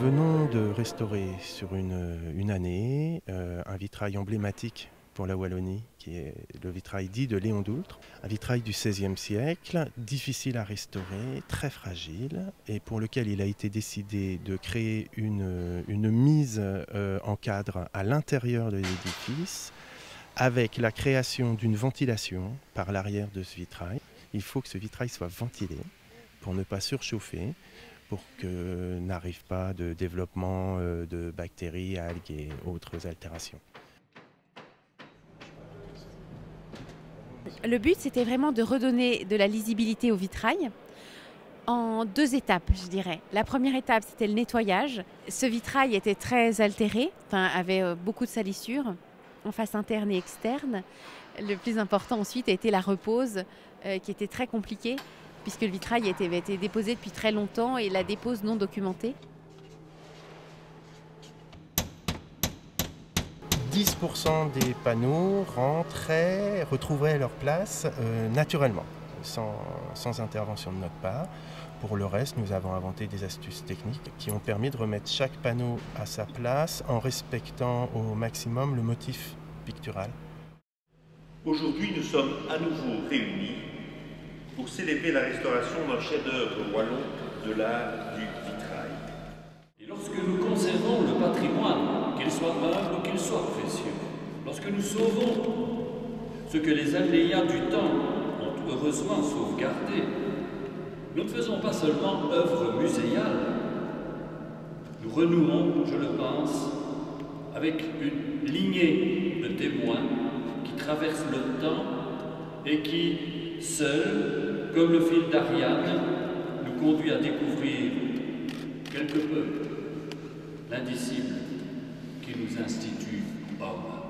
venons de restaurer sur une année un vitrail emblématique pour la Wallonie, qui est le vitrail dit de Léon d'Oultre, un vitrail du XVIe siècle, difficile à restaurer, très fragile, et pour lequel il a été décidé de créer une mise en cadre à l'intérieur de l'édifice, avec la création d'une ventilation par l'arrière de ce vitrail. Il faut que ce vitrail soit ventilé pour ne pas surchauffer, pour que n'arrive pas de développement de bactéries, algues et autres altérations. Le but, c'était vraiment de redonner de la lisibilité au vitrail en 2 étapes, je dirais. La première étape, c'était le nettoyage. Ce vitrail était très altéré, avait beaucoup de salissures en face interne et externe. Le plus important ensuite a été la repose, qui était très compliquée, puisque le vitrail avait été déposé depuis très longtemps et la dépose non documentée. 10% des panneaux retrouveraient leur place naturellement, sans intervention de notre part. Pour le reste, nous avons inventé des astuces techniques qui ont permis de remettre chaque panneau à sa place en respectant au maximum le motif pictural. Aujourd'hui, nous sommes à nouveau réunis pour célébrer la restauration d'un chef-d'œuvre wallon de l'art du vitrail. Et lorsque nous conservons le patrimoine, qu'il soit humble ou qu'il soit précieux, lorsque nous sauvons ce que les aléas du temps ont heureusement sauvegardé, nous ne faisons pas seulement œuvre muséale, nous renouons, je le pense, avec une lignée de témoins qui traversent le temps et qui, seuls, comme le fil d'Ariane, nous conduit à découvrir quelque peu l'indicible qui nous institue hommes.